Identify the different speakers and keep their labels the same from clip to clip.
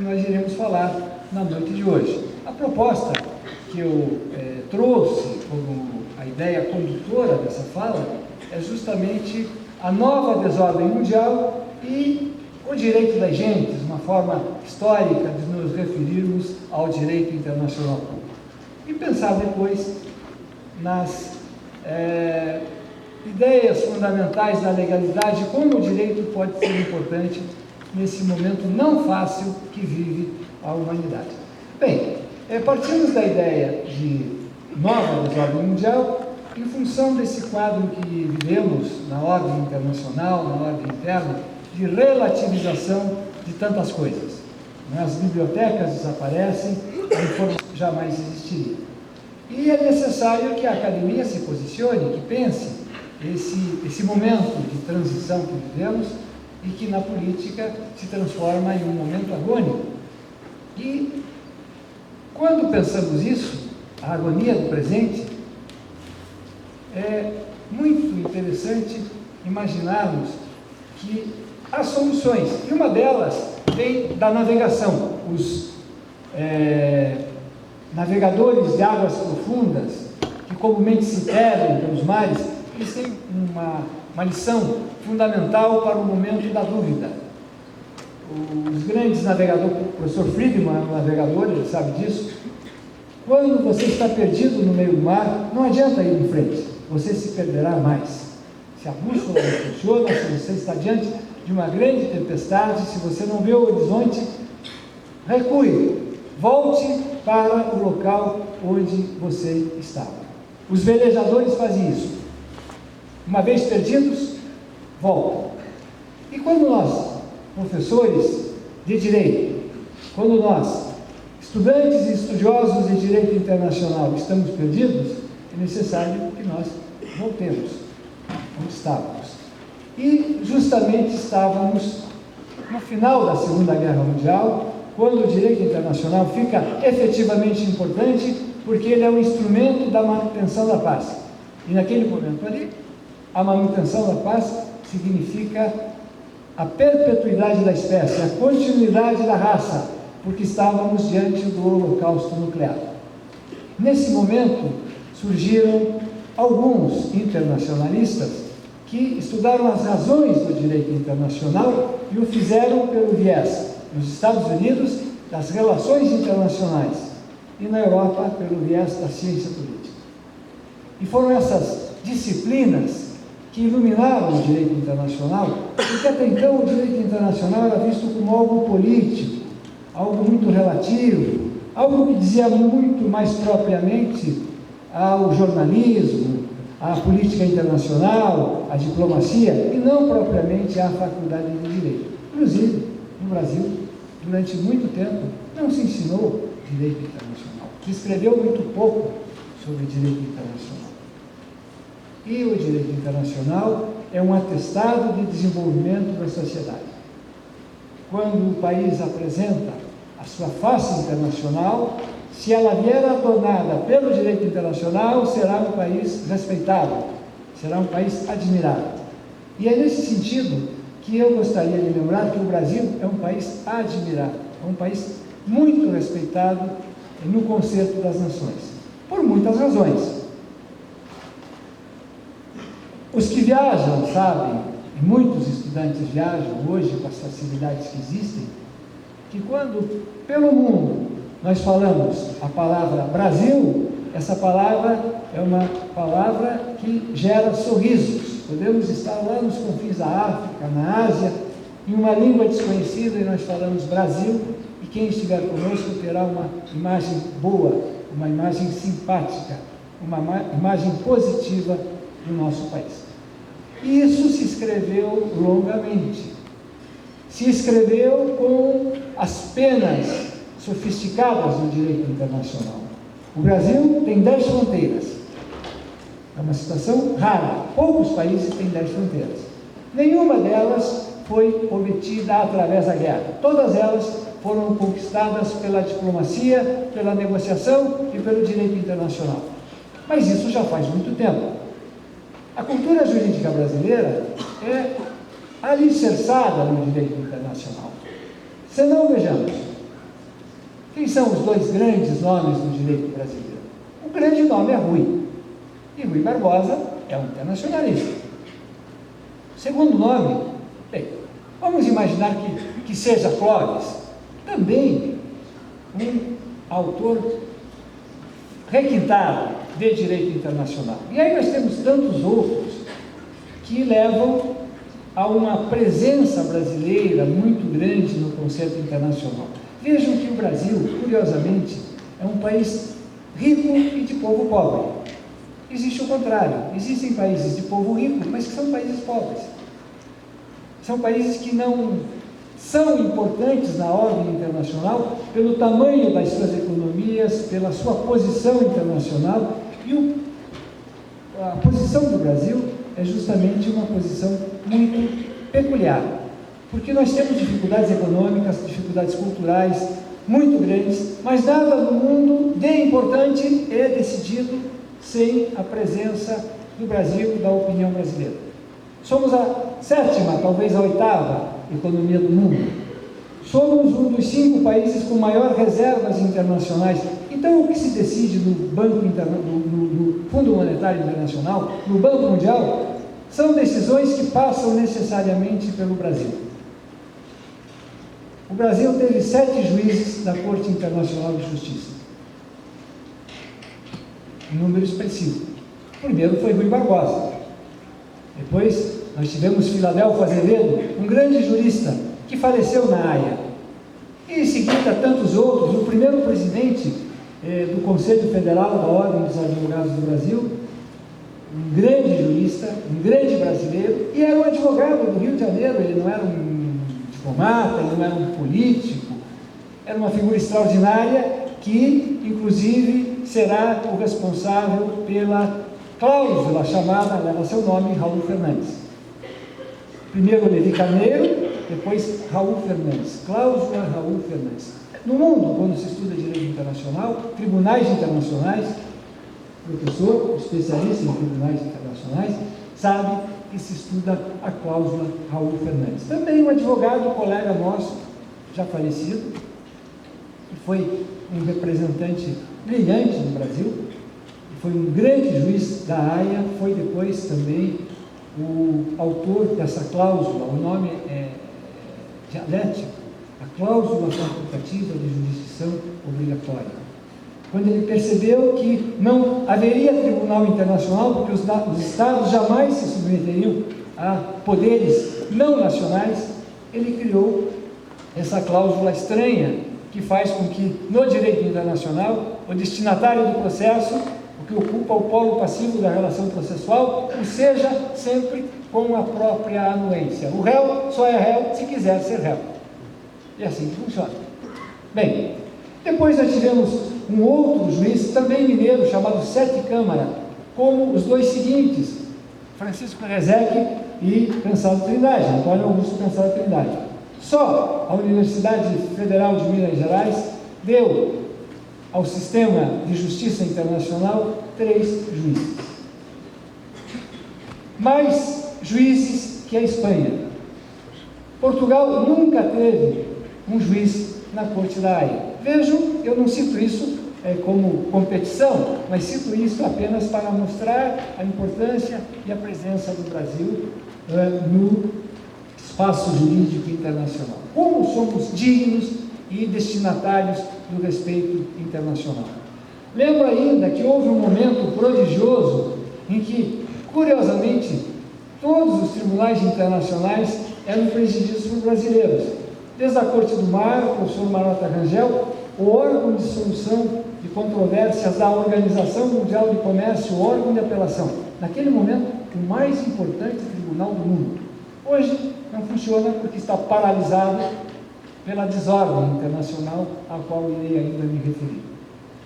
Speaker 1: nós iremos falar na noite de hoje. A proposta que eu trouxe como a ideia condutora dessa fala é justamente a nova desordem mundial e o direito das gentes, uma forma histórica de nos referirmos ao direito internacional público. E pensar depois nas ideias fundamentais da legalidade, como o direito pode ser importante nesse momento não fácil que vive a humanidade. Bem, partimos da ideia de nova desordem mundial em função desse quadro que vivemos na ordem internacional, na ordem interna, de relativização de tantas coisas. As bibliotecas desaparecem, a informação jamais existiria. E é necessário que a academia se posicione, que pense esse momento de transição que vivemos e que na política se transforma em um momento agônico. E quando pensamos isso, a agonia do presente, é muito interessante imaginarmos que há soluções, e uma delas vem da navegação. Os navegadores de águas profundas, que comumente se perdem pelos mares, eles têm uma lição fundamental para o momento da dúvida. Os grandes navegadores, o professor Friedman é um navegador, ele sabe disso. Quando você está perdido no meio do mar, não adianta ir em frente, você se perderá mais. Se a bússola não funciona, se você está diante de uma grande tempestade, se você não vê o horizonte, recue, volte para o local onde você estava. Os velejadores fazem isso. Uma vez perdidos, voltam. E quando nós, professores de direito, quando nós, estudantes e estudiosos de direito internacional, estamos perdidos, é necessário que nós voltemos onde estávamos. E justamente estávamos no final da Segunda Guerra Mundial, quando o direito internacional fica efetivamente importante, porque ele é um instrumento da manutenção da paz. E naquele momento ali, a manutenção da paz significa a perpetuidade da espécie, a continuidade da raça, porque estávamos diante do holocausto nuclear. Nesse momento, surgiram alguns internacionalistas que estudaram as razões do direito internacional e o fizeram pelo viés, nos Estados Unidos, das relações internacionais, e na Europa, pelo viés da ciência política. E foram essas disciplinas que iluminaram o direito internacional, porque até então o direito internacional era visto como algo político, algo muito relativo, algo que dizia muito mais propriamente ao jornalismo, à política internacional, à diplomacia, e não propriamente à faculdade de direito. Inclusive, no Brasil, durante muito tempo, não se ensinou direito internacional. Se escreveu muito pouco sobre direito internacional. E o direito internacional é um atestado de desenvolvimento da sociedade. Quando o país apresenta a sua face internacional, se ela vier adornada pelo direito internacional, será um país respeitado, será um país admirado. E é nesse sentido que eu gostaria de lembrar que o Brasil é um país admirado, é um país muito respeitado no concerto das nações, por muitas razões. Os que viajam sabem, e muitos estudantes viajam hoje com as facilidades que existem, que quando pelo mundo nós falamos a palavra Brasil, essa palavra é uma palavra que gera sorrisos. Podemos estar lá nos confins da África, na Ásia, em uma língua desconhecida e nós falamos Brasil, e quem estiver conosco terá uma imagem boa, uma imagem simpática, uma imagem positiva do nosso país. E isso se escreveu longamente. Se escreveu com as penas sofisticadas do direito internacional. O Brasil tem 10 fronteiras. É uma situação rara. Poucos países têm 10 fronteiras. Nenhuma delas foi obtida através da guerra. Todas elas foram conquistadas pela diplomacia, pela negociação e pelo direito internacional. Mas isso já faz muito tempo. A cultura jurídica brasileira é alicerçada no direito internacional. Senão, vejamos, Quem são os dois grandes nomes do direito brasileiro? O grande nome é Rui, e Rui Barbosa é um internacionalista. O segundo nome, bem, vamos imaginar que seja Clóvis, também um autor requintado de direito internacional. E aí nós temos tantos outros que levam a uma presença brasileira muito grande no conceito internacional. Vejam que o Brasil, curiosamente, é um país rico e de povo pobre. Existe o contrário. Existem países de povo rico, mas que são países pobres. São países que não são importantes na ordem internacional pelo tamanho das suas economias, pela sua posição internacional. E a posição do Brasil é justamente uma posição muito peculiar, porque nós temos dificuldades econômicas, dificuldades culturais muito grandes, mas nada no mundo de importante é decidido sem a presença do Brasil, da opinião brasileira. Somos a 7ª, talvez a 8ª economia do mundo. Somos um dos 5 países com maior reservas internacionais. Então, o que se decide no Fundo Monetário Internacional, no Banco Mundial, são decisões que passam necessariamente pelo Brasil. O Brasil teve 7 juízes da Corte Internacional de Justiça. Um número expressivo. O primeiro foi Rui Barbosa. Depois, nós tivemos Filadelfo Azevedo, um grande jurista, que faleceu na Haia. E em seguida, tantos outros. O primeiro presidente do Conselho Federal da Ordem dos Advogados do Brasil, um grande jurista, um grande brasileiro, e era um advogado do Rio de Janeiro. Ele não era um diplomata, ele não era um político, era uma figura extraordinária que, inclusive, será o responsável pela cláusula chamada, leva seu nome, Raul Fernandes. Primeiro Levi Carneiro, depois Raul Fernandes, cláusula Raul Fernandes. No mundo, quando se estuda direito internacional, tribunais internacionais, professor, especialista em tribunais internacionais, sabe que se estuda a cláusula Raul Fernandes. Também um advogado, colega nosso, já falecido, que foi um representante brilhante no Brasil, foi um grande juiz da Haia, foi depois também o autor dessa cláusula. O nome é dialético, a cláusula facultativa de jurisdição obrigatória. Quando ele percebeu que não haveria tribunal internacional, porque os Estados jamais se submeteriam a poderes não nacionais, ele criou essa cláusula estranha, que faz com que, no direito internacional, o destinatário do processo, o que ocupa o polo passivo da relação processual, o seja sempre com a própria anuência. O réu só é réu se quiser ser réu. E é assim que funciona. Bem, depois nós tivemos um outro juiz, também mineiro, chamado Sete Câmara, como os dois seguintes, Francisco Rezec e Cansado Trindade, Antônio Augusto Cansado Trindade. Só a Universidade Federal de Minas Gerais deu ao sistema de justiça internacional 3 juízes. Mais juízes que a Espanha. Portugal nunca teve um juiz na Corte da Haia. Vejam, eu não cito isso como competição, mas cito isso apenas para mostrar a importância e a presença do Brasil no espaço jurídico internacional. Como somos dignos e destinatários do respeito internacional. Lembro ainda que houve um momento prodigioso em que, curiosamente, todos os tribunais internacionais eram presididos por brasileiros. Desde a Corte do Mar, o professor Marota Rangel, o órgão de solução de controvérsias da Organização Mundial de Comércio, o órgão de apelação. Naquele momento, o mais importante tribunal do mundo. Hoje não funciona porque está paralisado pela desordem internacional a qual irei ainda me referir.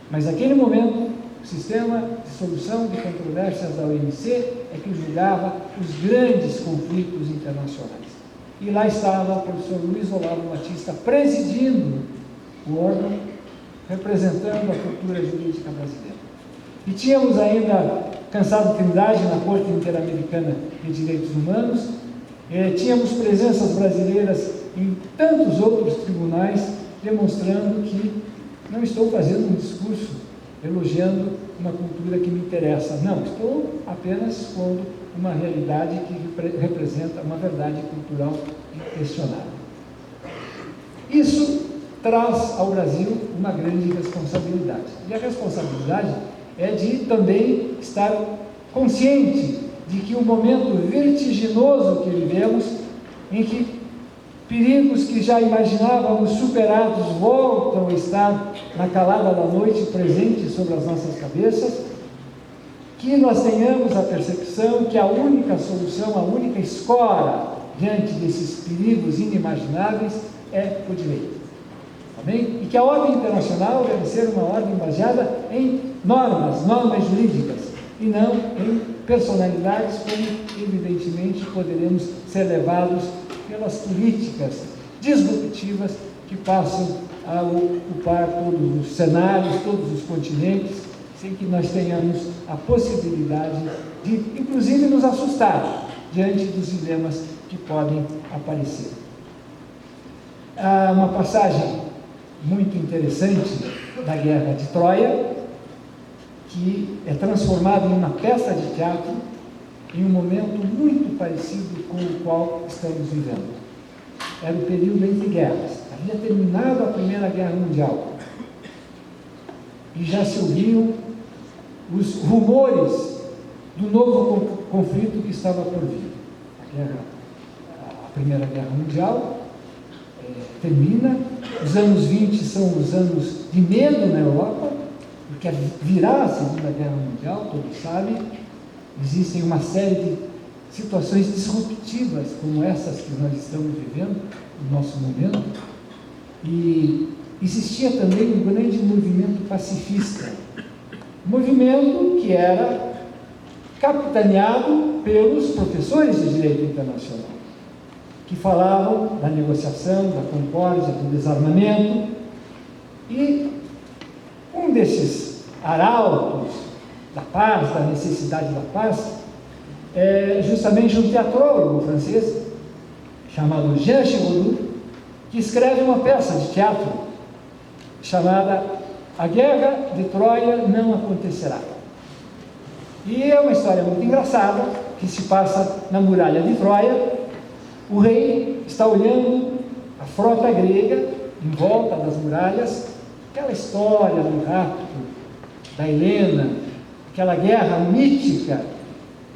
Speaker 1: Mas naquele momento, o sistema de solução de controvérsias da OMC é que julgava os grandes conflitos internacionais. E lá estava o professor Luiz Olavo Batista presidindo o órgão, representando a cultura jurídica brasileira. E tínhamos ainda Cansado Trindade na Corte Interamericana de Direitos Humanos, tínhamos presenças brasileiras em tantos outros tribunais, demonstrando que não estou fazendo um discurso elogiando uma cultura que me interessa, não, estou apenas pondo uma realidade que representa uma verdade cultural inquestionável. Isso traz ao Brasil uma grande responsabilidade, e a responsabilidade é de também estar consciente de que o momento vertiginoso que vivemos, em que perigos que já imaginávamos superados voltam a estar na calada da noite presentes sobre as nossas cabeças, que nós tenhamos a percepção que a única solução, a única escora diante desses perigos inimagináveis é o direito. Amém? E que a ordem internacional deve ser uma ordem baseada em normas jurídicas, e não em personalidades, como evidentemente poderemos ser levados pelas políticas disruptivas que passam a ocupar todos os cenários, todos os continentes, sem que nós tenhamos a possibilidade de, inclusive, nos assustar diante dos dilemas que podem aparecer. Há uma passagem muito interessante da Guerra de Troia, que é transformada em uma peça de teatro em um momento muito parecido com o qual estamos vivendo. Era o período entre guerras. Havia terminado a Primeira Guerra Mundial e já se ouviam os rumores do novo conflito que estava por vir. A Primeira Guerra Mundial termina, os anos 20 são os anos de medo na Europa, porque virá a Segunda Guerra Mundial, todos sabem. Existem uma série de situações disruptivas como essas que nós estamos vivendo no nosso momento, e existia também um grande movimento pacifista, movimento que era capitaneado pelos professores de direito internacional, que falavam da negociação, da concórdia, do desarmamento, e um desses arautos da paz, da necessidade da paz, é justamente um teatrólogo francês chamado Jean Giraudoux, que escreve uma peça de teatro chamada A Guerra de Troia Não Acontecerá. E é uma história muito engraçada, que se passa na muralha de Troia. O rei está olhando a frota grega em volta das muralhas, aquela história do rapto da Helena, aquela guerra mítica,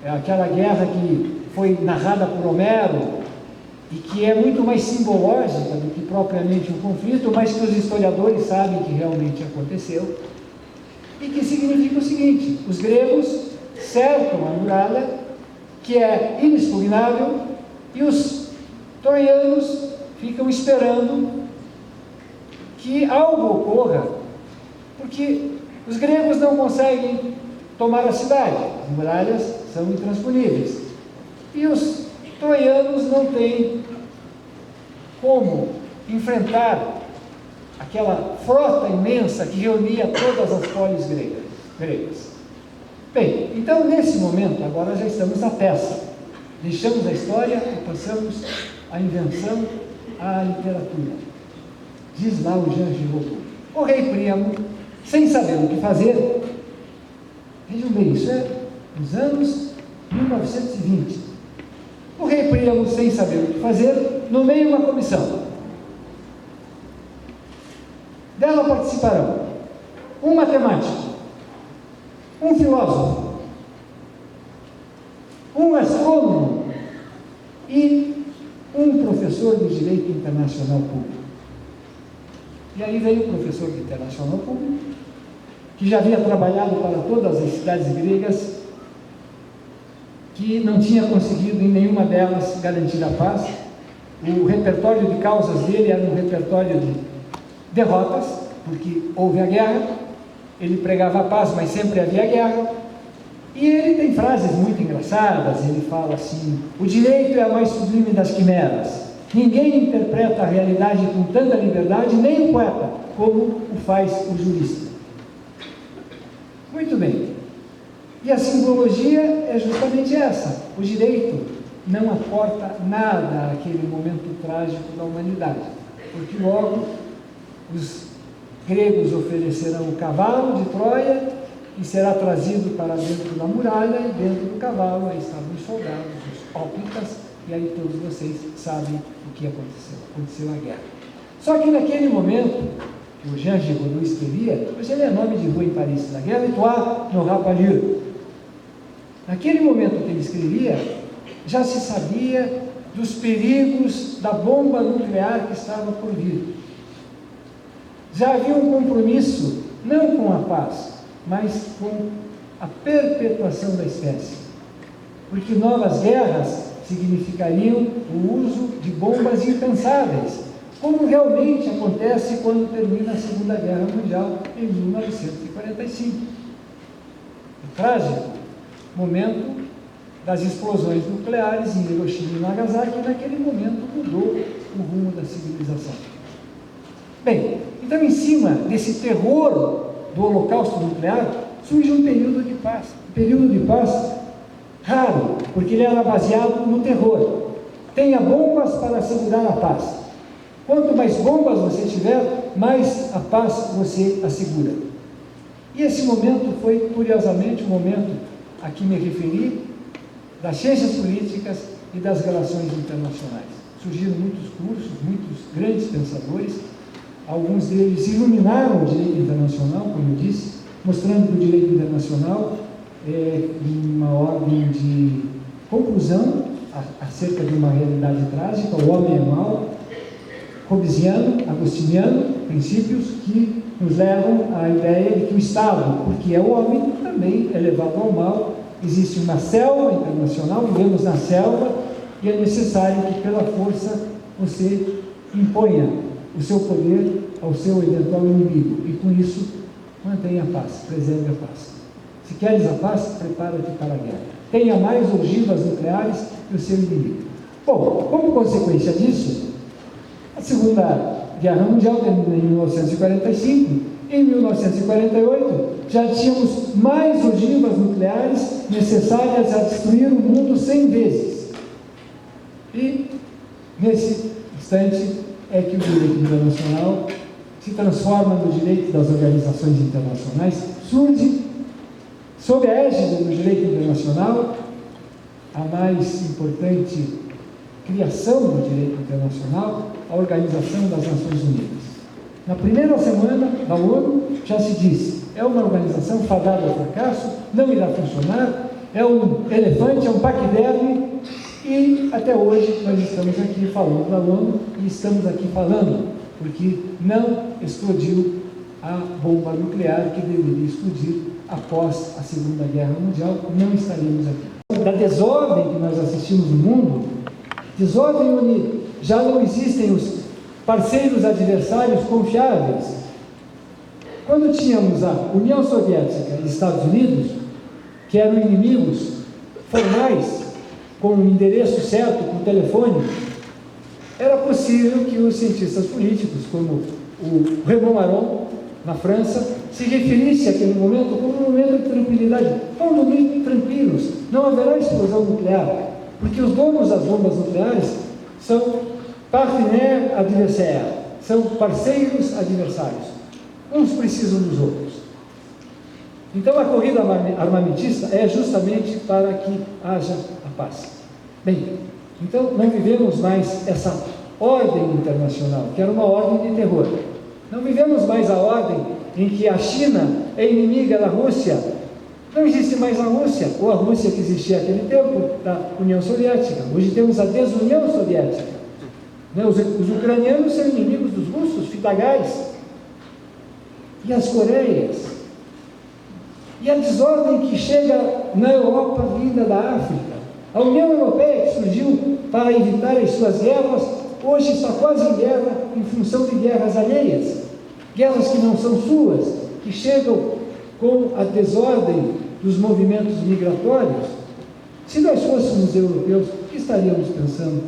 Speaker 1: aquela guerra que foi narrada por Homero e que é muito mais simbológica do que propriamente um conflito, mas que os historiadores sabem que realmente aconteceu, e que significa o seguinte: os gregos cercam a muralha, que é inexpugnável, e os troianos ficam esperando que algo ocorra, porque os gregos não conseguem tomar a cidade, as muralhas são intransponíveis, e os troianos não têm como enfrentar aquela frota imensa que reunia todas as polis gregas. Bem, então nesse momento, agora já estamos na peça, deixamos a história e passamos à invenção, à literatura. Diz lá o Jean Giraudoux: o rei Príamo, sem saber o que fazer, vejam bem, isso é nos anos 1920, o rei Príamo, sem saber o que fazer, nomeia uma comissão. Dela participarão um matemático, um filósofo, um astrônomo e um professor de direito internacional público. E aí veio o professor de internacional público, que já havia trabalhado para todas as cidades gregas, que não tinha conseguido em nenhuma delas garantir a paz. O repertório de causas dele era um repertório de derrotas, porque houve a guerra, ele pregava a paz, mas sempre havia guerra. E ele tem frases muito engraçadas. Ele fala assim: o direito é a mais sublime das quimeras, ninguém interpreta a realidade com tanta liberdade, nem o poeta, como o faz o jurista. Muito bem. E a simbologia é justamente essa: o direito não aporta nada àquele momento trágico da humanidade, porque logo os gregos oferecerão o cavalo de Troia e será trazido para dentro da muralha, e dentro do cavalo aí estavam os soldados, os óplitas, e aí todos vocês sabem o que aconteceu. Aconteceu a guerra. Só que naquele momento, que o Jean Giraudoux escrevia, hoje ele é nome de rua em Paris, La Guerre Étoile n'aura pas lieu. Naquele momento que ele escrevia, já se sabia dos perigos da bomba nuclear que estava por vir. Já havia um compromisso, não com a paz, mas com a perpetuação da espécie. Porque novas guerras significariam o uso de bombas impensáveis, como realmente acontece quando termina a Segunda Guerra Mundial em 1945. O trágico momento das explosões nucleares em Hiroshima e Nagasaki, naquele momento mudou o rumo da civilização. Bem, então em cima desse terror do holocausto nuclear, surge um período de paz. Um período de paz raro, porque ele era baseado no terror. Tenha bombas para assegurar a paz. Quanto mais bombas você tiver, mais a paz você assegura. E esse momento foi, curiosamente, o momento a que me referi, das ciências políticas e das relações internacionais. Surgiram muitos cursos, muitos grandes pensadores, alguns deles iluminaram o direito internacional, como eu disse, mostrando que o direito internacional é uma ordem de conclusão acerca de uma realidade trágica, o homem é mau, hobbesiano, agostiniano, princípios que nos levam à ideia de que o Estado, porque é o homem, também é levado ao mal. Existe uma selva internacional, vivemos na selva, e é necessário que pela força você imponha o seu poder ao seu eventual inimigo, e com isso mantenha a paz, preserve a paz. Se queres a paz, prepara-te para a guerra. Tenha mais ogivas nucleares que o seu inimigo. Bom, como consequência disso, a Segunda Guerra Mundial terminou em 1945. Em 1948, já tínhamos mais ogivas nucleares necessárias a destruir o mundo 100 vezes. E, nesse instante, é que o direito internacional se transforma no direito das organizações internacionais, surge, sob a égide do direito internacional, a mais importante criação do direito internacional, a Organização das Nações Unidas. Na primeira semana da ONU já se disse, é uma organização fadada ao fracasso, não irá funcionar, é um elefante, é um paquiderme, e até hoje nós estamos aqui falando da ONU, e estamos aqui falando, porque não explodiu a bomba nuclear que deveria explodir após a Segunda Guerra Mundial, não estaríamos aqui. Da desordem que nós assistimos no mundo, desordem onde já não existem os parceiros adversários confiáveis. Quando tínhamos a União Soviética e Estados Unidos, que eram inimigos formais, com o endereço certo, com o telefone, era possível que os cientistas políticos, como o Raymond Aron, na França, se referisse àquele momento como um momento de tranquilidade. Vão dormir tranquilos, não haverá explosão nuclear, porque os donos das bombas nucleares são partenaires adversaires, são parceiros adversários. Uns precisam dos outros. Então a corrida armamentista é justamente para que haja a paz. Bem, então não vivemos mais essa ordem internacional, que era uma ordem de terror. Não vivemos mais a ordem em que a China é inimiga da Rússia. Não existe mais a Rússia, ou a Rússia que existia naquele tempo, da União Soviética. Hoje temos a desunião soviética. Os ucranianos são inimigos dos russos, fitagais. E as Coreias. E a desordem que chega na Europa vinda da África. A União Europeia, que surgiu para evitar as suas guerras, hoje está quase em guerra em função de guerras alheias. Guerras que não são suas, que chegam com a desordem dos movimentos migratórios. Se nós fôssemos europeus, o que estaríamos pensando?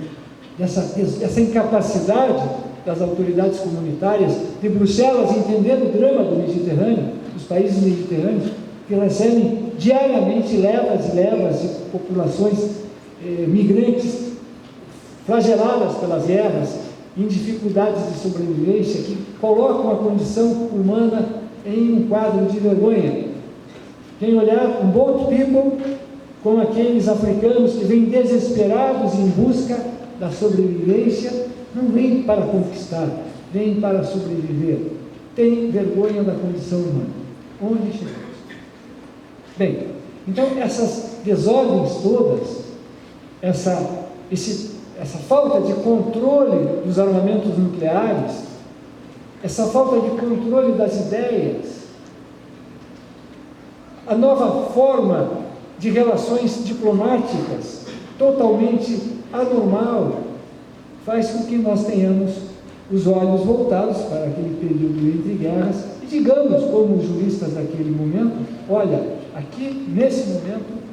Speaker 1: Essa incapacidade das autoridades comunitárias de Bruxelas entender o drama do Mediterrâneo, dos países mediterrâneos, que recebem diariamente levas e levas de populações migrantes flageladas pelas guerras, em dificuldades de sobrevivência que colocam a condição humana em um quadro de vergonha. Quem olhar um boat people com aqueles africanos que vêm desesperados em busca da sobrevivência, não vêm para conquistar, vêm para sobreviver. Tem vergonha da condição humana. Onde chegamos? Bem, então essas desordens todas, essa falta de controle dos armamentos nucleares, essa falta de controle das ideias, a nova forma de relações diplomáticas totalmente anormal, faz com que nós tenhamos os olhos voltados para aquele período entre guerras e digamos, como juristas daquele momento, olha, aqui nesse momento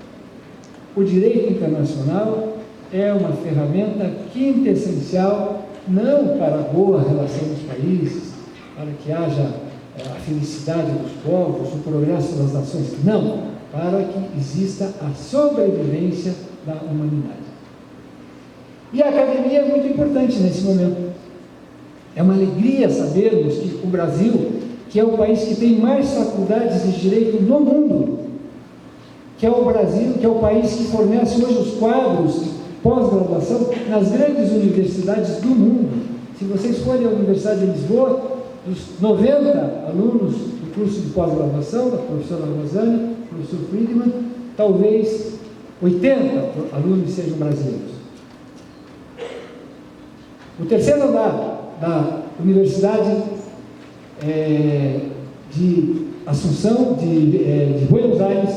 Speaker 1: o direito internacional é uma ferramenta quintessencial não para a boa relação dos países, para que haja a felicidade dos povos, o progresso das nações, não, para que exista a sobrevivência da humanidade. E a academia é muito importante nesse momento. É uma alegria sabermos que o Brasil, que é o país que tem mais faculdades de direito no mundo, que é o Brasil, que é o país que fornece hoje os quadros de pós-graduação nas grandes universidades do mundo. Se vocês forem à Universidade de Lisboa, dos 90 alunos do curso de pós-graduação, da professora Rosânia, do professor Friedman, talvez 80 alunos sejam brasileiros. O terceiro andar da Universidade de Assunção, de Buenos Aires,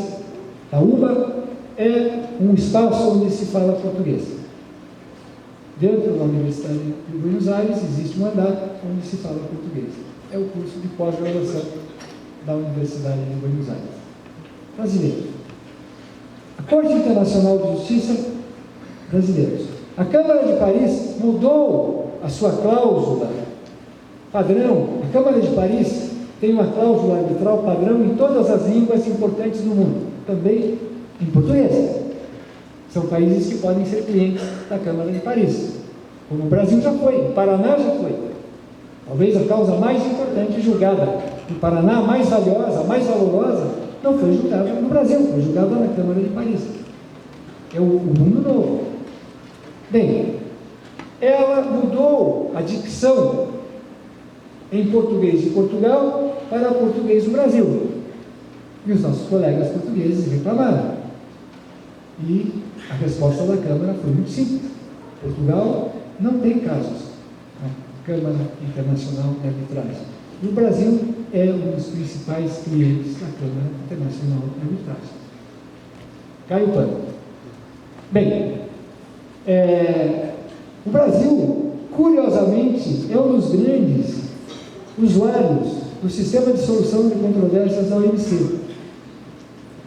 Speaker 1: da UBA, é um espaço onde se fala português. Dentro da Universidade de Buenos Aires existe um andar onde se fala português. É o curso de pós-graduação da Universidade de Buenos Aires. Brasileiros. A Corte Internacional de Justiça, brasileiros. A Câmara de Paris mudou a sua cláusula padrão. A Câmara de Paris tem uma cláusula arbitral padrão em todas as línguas importantes do mundo, também em português. São países que podem ser clientes da Câmara de Paris, como o Brasil já foi, o Paraná já foi. Talvez a causa mais importante julgada no Paraná, mais valiosa, mais valorosa, não foi julgada no Brasil, foi julgada na Câmara de Paris. É o mundo novo. Bem, ela mudou a dicção em português de Portugal para português do Brasil. E os nossos colegas portugueses reclamaram. E a resposta da Câmara foi muito simples. Portugal não tem casos na Câmara Internacional de Arbitragem. E o Brasil é um dos principais clientes da Câmara Internacional de Arbitragem. Cai o pano. Bem, o Brasil, curiosamente, é um dos grandes usuários do sistema de solução de controvérsias da OMC.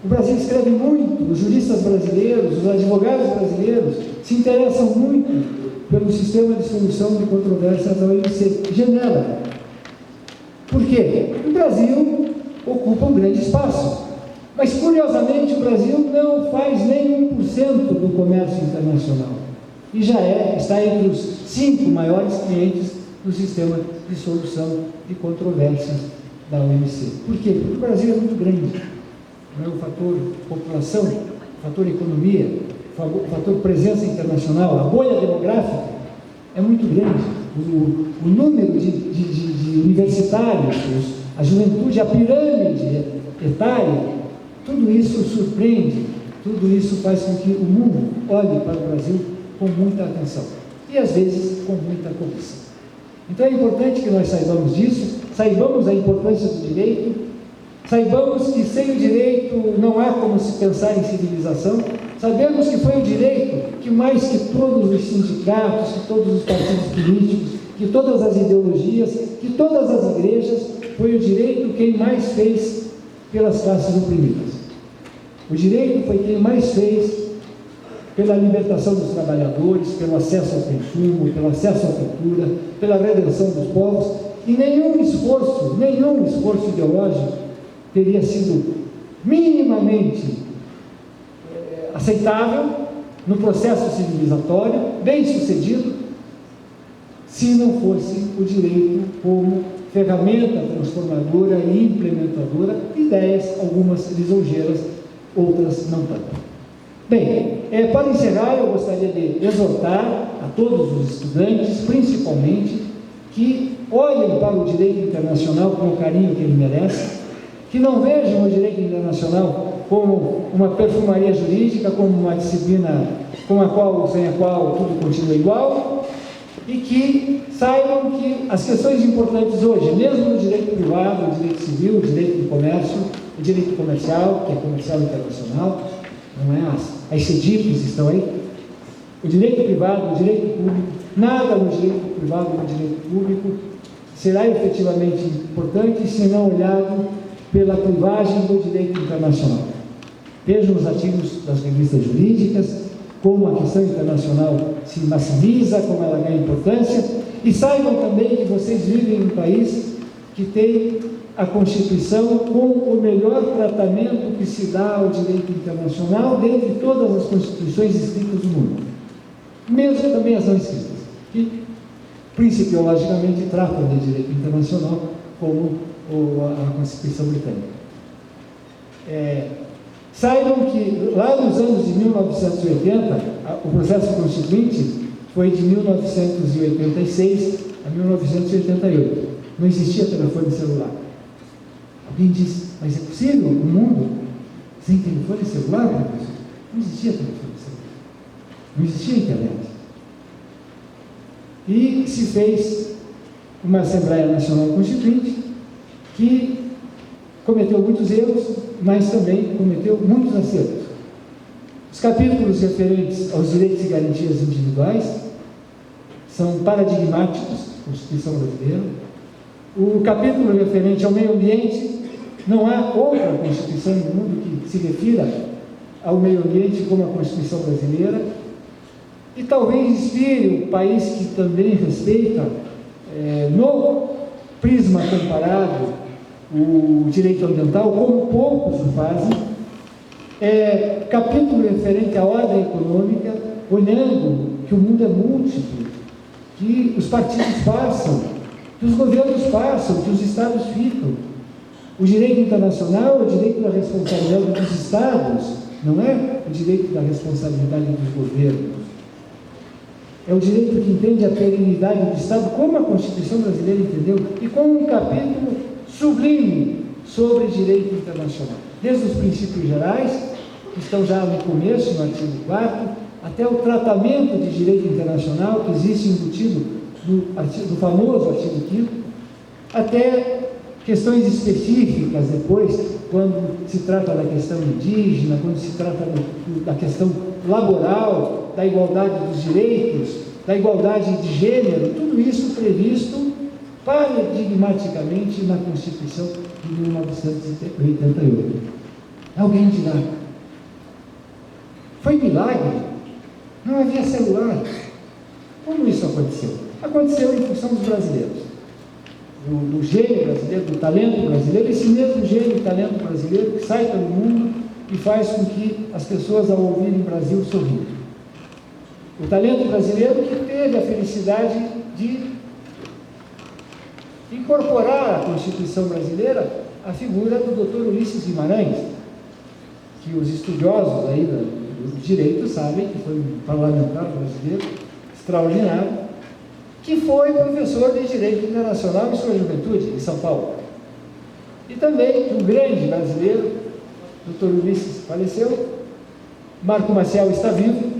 Speaker 1: O Brasil escreve muito, os juristas brasileiros, os advogados brasileiros se interessam muito pelo sistema de solução de controvérsias da OMC, Genebra. Por quê? O Brasil ocupa um grande espaço, mas curiosamente o Brasil não faz nem 1% do comércio internacional e já está entre os 5 maiores clientes do sistema de solução de controvérsias da OMC. Por quê? Porque o Brasil é muito grande. Não é o fator população, o fator economia, o fator presença internacional, a bolha demográfica é muito grande. O número de universitários, a juventude, a pirâmide etária, tudo isso surpreende, tudo isso faz com que o mundo olhe para o Brasil com muita atenção e às vezes com muita cobiça. Então é importante que nós saibamos disso, saibamos a importância do direito, saibamos que sem o direito não há como se pensar em civilização, sabemos que foi o direito que mais que todos os sindicatos, que todos os partidos políticos, que todas as ideologias, que todas as igrejas, foi o direito quem mais fez pelas classes oprimidas. O direito foi quem mais fez pela libertação dos trabalhadores, pelo acesso ao consumo, pelo acesso à cultura, pela redenção dos povos, e nenhum esforço ideológico teria sido minimamente aceitável no processo civilizatório, bem sucedido, se não fosse o direito como ferramenta transformadora e implementadora de ideias, algumas lisonjeiras, outras não tanto. Bem, para encerrar, eu gostaria de exortar a todos os estudantes, principalmente, que olhem para o direito internacional com o carinho que ele merece, que não vejam o direito internacional como uma perfumaria jurídica, como uma disciplina sem a qual tudo continua igual, e que saibam que as questões importantes hoje, mesmo no direito privado, o direito civil, o direito do comércio, o direito comercial, que é comercial internacional, não é? As CEDIPs estão aí, o direito privado, o direito público, nada no direito privado e no direito público será efetivamente importante se não olhado pela clivagem do direito internacional. Vejam os artigos das revistas jurídicas, como a questão internacional se maximiza, como ela ganha importância, e saibam também que vocês vivem em um país que tem a Constituição com o melhor tratamento que se dá ao direito internacional dentre todas as constituições escritas do mundo, mesmo também as não escritas, que principiologicamente tratam de direito internacional como a Constituição britânica. Saibam que lá nos anos de 1980, o processo constituinte foi de 1986 a 1988. Não existia telefone celular. Alguém diz, mas é possível um mundo sem telefone celular, professor? Não existia telefone celular. Não existia internet. E se fez uma Assembleia Nacional Constituinte que cometeu muitos erros, mas também cometeu muitos acertos. Os capítulos referentes aos direitos e garantias individuais são paradigmáticos, Constituição brasileira. O capítulo referente ao meio ambiente, não há outra Constituição no mundo que se refira ao meio ambiente como a Constituição brasileira, e talvez inspire o país que também respeita, no prisma comparado, o direito ambiental, como poucos o fazem, capítulo referente à ordem econômica, olhando que o mundo é múltiplo, que os partidos passam, que os governos passam, que os estados ficam. O direito internacional é o direito da responsabilidade dos estados, não é o direito da responsabilidade dos governos. É o direito que entende a perenidade do Estado, como a Constituição brasileira entendeu, e com um capítulo sublime sobre direito internacional, desde os princípios gerais, que estão já no começo, no artigo 4º, até o tratamento de direito internacional que existe embutido no famoso artigo 5º, até questões específicas depois, quando se trata da questão indígena, quando se trata da questão laboral, da igualdade dos direitos, da igualdade de gênero, tudo isso previsto paradigmaticamente na Constituição de 1988. Alguém dirá, foi milagre? Não havia celular. Como isso aconteceu? Aconteceu em função dos brasileiros, do gênio brasileiro, do talento brasileiro, esse mesmo gênio e talento brasileiro que sai pelo mundo e faz com que as pessoas, ao ouvirem o Brasil, sorriam. O talento brasileiro que teve a felicidade de incorporar à Constituição brasileira a figura do Dr. Ulisses Guimarães, que os estudiosos aí do direito sabem que foi um parlamentar brasileiro extraordinário, que foi professor de Direito Internacional em sua juventude, em São Paulo. E também um grande brasileiro, Dr. Ulisses faleceu, Marco Maciel está vivo,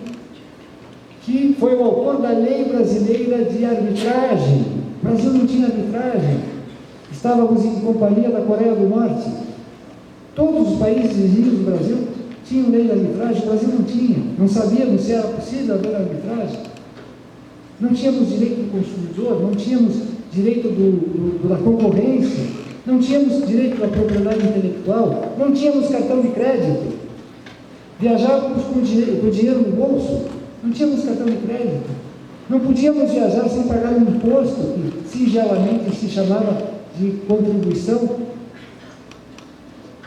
Speaker 1: que foi o autor da Lei Brasileira de Arbitragem. O Brasil não tinha arbitragem, estávamos em companhia da Coreia do Norte. Todos os países vizinhos do Brasil tinham lei de arbitragem, o Brasil não tinha, não sabíamos se era possível haver arbitragem. Não tínhamos direito do consumidor, não tínhamos direito da concorrência, não tínhamos direito da propriedade intelectual, não tínhamos cartão de crédito, viajávamos com dinheiro no bolso, não tínhamos cartão de crédito, não podíamos viajar sem pagar um imposto que singelamente se chamava de contribuição,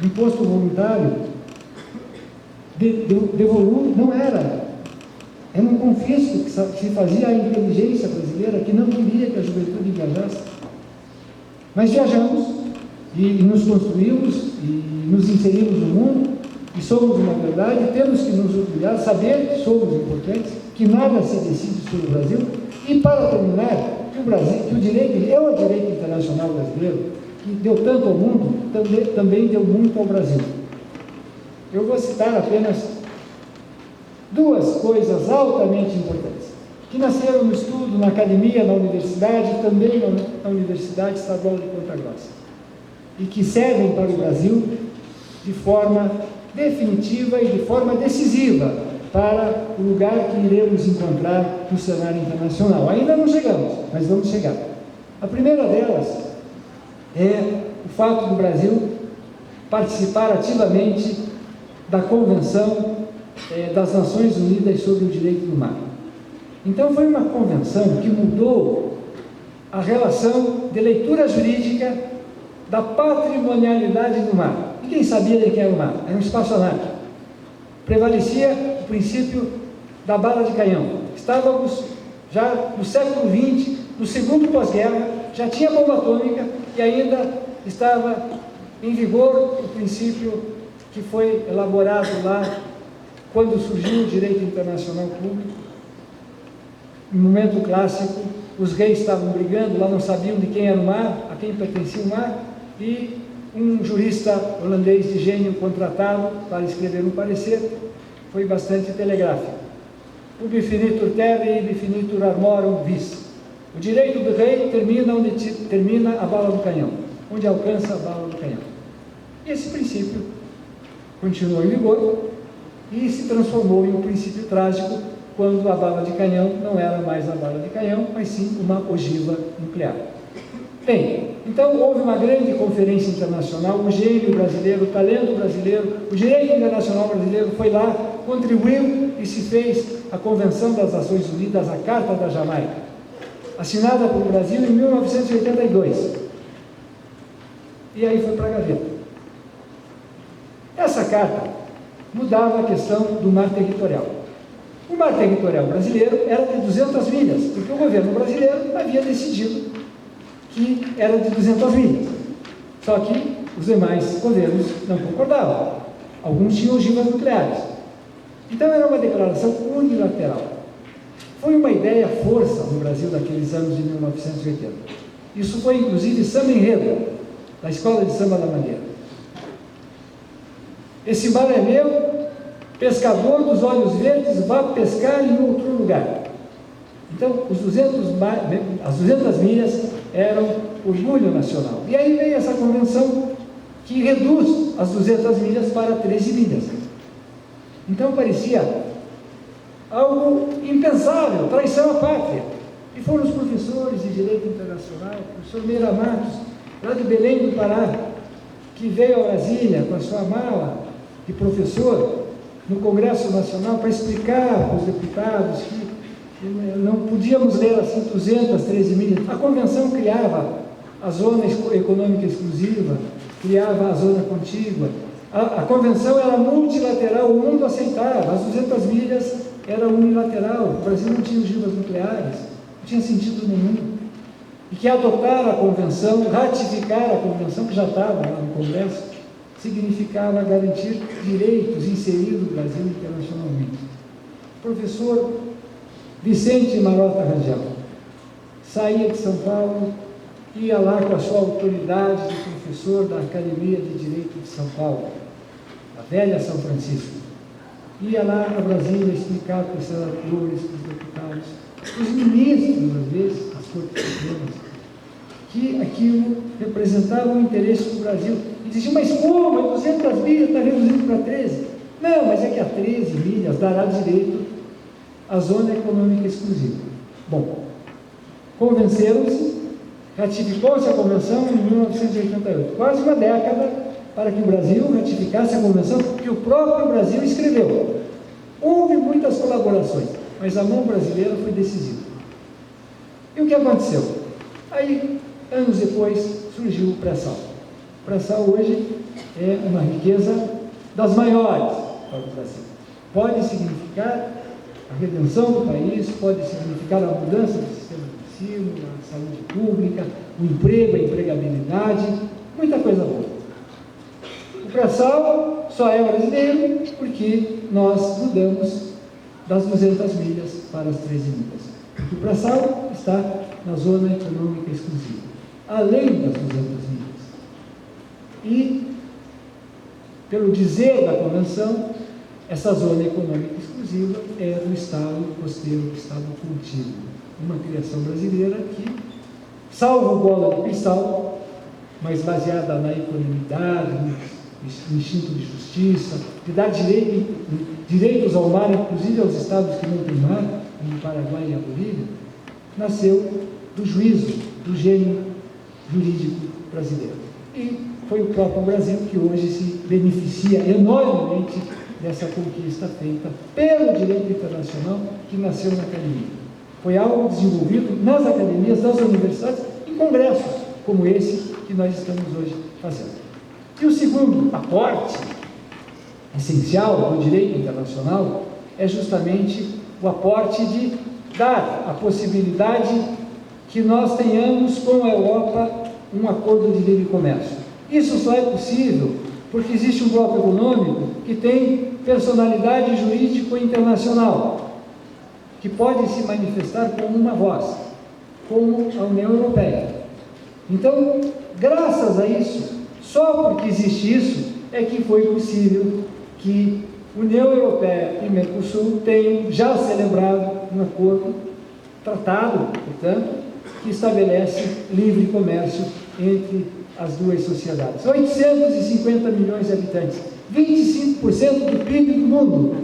Speaker 1: imposto voluntário, devolúvel, não era. Era um confisco que se fazia à inteligência brasileira, que não queria que a juventude viajasse. Mas viajamos e nos construímos e nos inserimos no mundo e somos uma verdade. Temos que nos orgulhar, saber que somos importantes, que nada se decide sobre o Brasil. E para terminar, que o direito internacional brasileiro, que deu tanto ao mundo, também deu muito ao Brasil. Eu vou citar apenas duas coisas altamente importantes, que nasceram no estudo, na academia, na universidade, também na Universidade Estadual de Ponta Grossa, e que servem para o Brasil de forma definitiva e de forma decisiva para o lugar que iremos encontrar no cenário internacional. Ainda não chegamos, mas vamos chegar. A primeira delas é o fato do Brasil participar ativamente da Convenção das Nações Unidas sobre o Direito do Mar. Então foi uma convenção que mudou a relação de leitura jurídica da patrimonialidade do mar. Ninguém sabia de que era o mar, era um espaço anárquico. Prevalecia o princípio da bala de canhão. Estávamos já no século XX, no segundo pós-guerra, já tinha bomba atômica e ainda estava em vigor o princípio que foi elaborado lá quando surgiu o direito internacional público. No momento clássico, os reis estavam brigando, lá não sabiam de quem era o mar, a quem pertencia o mar, e um jurista holandês de gênio contratado para escrever um parecer foi bastante telegráfico. Ubi finitur terrae, ibi finitur armorum vis. O direito do rei termina onde termina a bala do canhão, onde alcança a bala do canhão. E esse princípio continuou em vigor e se transformou em um princípio trágico quando a bala de canhão não era mais a bala de canhão, mas sim uma ogiva nuclear. Bem, então houve uma grande conferência internacional, o gênio brasileiro, o talento brasileiro, o direito internacional brasileiro foi lá, contribuiu e se fez a Convenção das Nações Unidas, a Carta da Jamaica, assinada pelo Brasil em 1982. E aí foi para a gaveta. Essa carta mudava a questão do mar territorial. O mar territorial brasileiro era de 200 milhas, porque o governo brasileiro havia decidido que era de 200 milhas. Só que os demais governos não concordavam. Alguns tinham ogivas nucleares. Então era uma declaração unilateral. Foi uma ideia força no Brasil daqueles anos de 1980. Isso foi inclusive samba enredo, da Escola de Samba da Mangueira. Esse mar é meu, pescador dos olhos verdes, vá pescar em outro lugar. Então, as 200 milhas eram orgulho nacional. E aí veio essa convenção que reduz as 200 milhas para 13 milhas. Então parecia algo impensável, traição à pátria. E foram os professores de Direito Internacional, o professor Meira Matos, lá de Belém do Pará, que veio a Brasília com a sua mala de professor no Congresso Nacional para explicar para os deputados que não podíamos ler assim 213 milhas. A convenção criava a zona econômica exclusiva, criava a zona contígua. A convenção era multilateral, o mundo aceitava, as 200 milhas era unilateral, o Brasil não tinha ogivas nucleares, não tinha sentido nenhum. E que adotar a convenção, ratificar a convenção que já estava lá no Congresso, significava garantir direitos, inserir o Brasil internacionalmente. Professor Vicente Marota Rangel saía de São Paulo, ia lá com a sua autoridade de professor da Academia de Direito de São Paulo, a velha São Francisco. Ia lá a Brasília explicar para os senadores, para os deputados, os ministros, às vezes, as Cortes Supremas, que aquilo representava o interesse do Brasil. E diziam, mas como? 200 milhas está reduzindo para 13? Não, mas é que a 13 milhas dará direito à zona econômica exclusiva. Bom, convenceram-se, ratificou-se a convenção em 1988, quase uma década para que o Brasil ratificasse a convenção que o próprio Brasil escreveu. Houve muitas colaborações, mas a mão brasileira foi decisiva. E o que aconteceu? Aí, anos depois, surgiu o pré-sal. O pré-sal hoje é uma riqueza das maiores para o Brasil. Pode significar A redenção do país pode significar a mudança do sistema de ensino, a saúde pública, o emprego, a empregabilidade, muita coisa boa. O pré-sal só é brasileiro porque nós mudamos das 200 milhas para as 13 milhas. Porque o pré-sal está na zona econômica exclusiva, além das 200 milhas. E, pelo dizer da Convenção, essa zona econômica exclusiva é do Estado costeiro, do Estado contíguo, uma criação brasileira que, salvo bola de cristal, mas baseada na equanimidade, no instinto de justiça, de dar direitos ao mar, inclusive aos estados que não têm mar, como o Paraguai e a Bolívia, nasceu do juízo, do gênio jurídico brasileiro. E foi o próprio Brasil que hoje se beneficia enormemente dessa conquista feita pelo direito internacional que nasceu na academia. Foi algo desenvolvido nas academias, das universidades, em congressos como esse que nós estamos hoje fazendo. E o segundo aporte essencial do direito internacional é justamente o aporte de dar a possibilidade que nós tenhamos com a Europa um acordo de livre comércio. Isso só é possível porque existe um bloco econômico que tem personalidade jurídica internacional, que pode se manifestar como uma voz, como a União Europeia. Então, graças a isso, só porque existe isso, é que foi possível que União Europeia e Mercosul tenham já celebrado um acordo, tratado, portanto, que estabelece livre comércio entre as duas sociedades. 850 milhões de habitantes, 25% do PIB do mundo.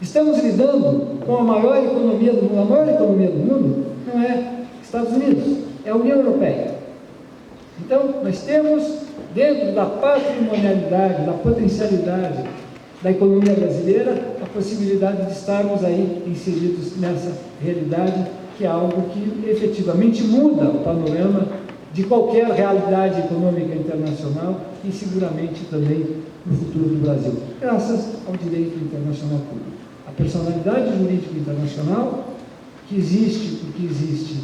Speaker 1: Estamos lidando com a maior economia do mundo. A maior economia do mundo não é Estados Unidos, é a União Europeia. Então, nós temos, dentro da patrimonialidade, da potencialidade da economia brasileira, a possibilidade de estarmos aí inseridos nessa realidade, que é algo que efetivamente muda o panorama de qualquer realidade econômica internacional e seguramente também no futuro do Brasil, graças ao direito internacional público. A personalidade jurídica internacional, que existe porque existe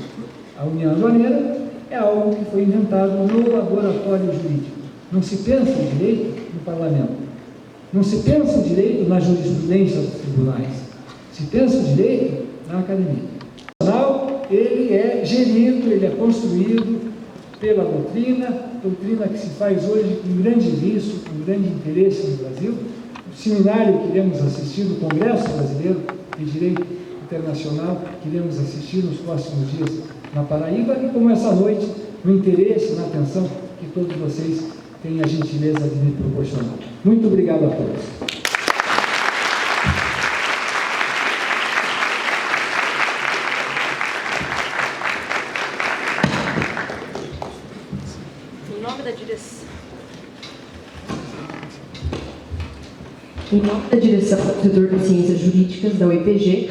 Speaker 1: a União Aduaneira, é algo que foi inventado no laboratório jurídico. Não se pensa o direito no parlamento, não se pensa o direito na jurisprudência dos tribunais, se pensa o direito na academia. Ele é gerido, ele é construído pela doutrina que se faz hoje com grande vício, com grande interesse no Brasil. O seminário que iremos assistir, do Congresso Brasileiro de Direito Internacional, que iremos assistir nos próximos dias na Paraíba, e como essa noite, no interesse, na atenção que todos vocês têm a gentileza de me proporcionar. Muito obrigado a todos.
Speaker 2: Em nome da direção do setor de Ciências Jurídicas da UEPG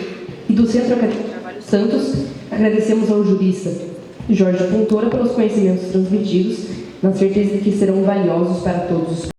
Speaker 2: e do Centro Acadêmico Carvalho Santos, agradecemos ao jurista Jorge Fontoura pelos conhecimentos transmitidos, na certeza de que serão valiosos para todos os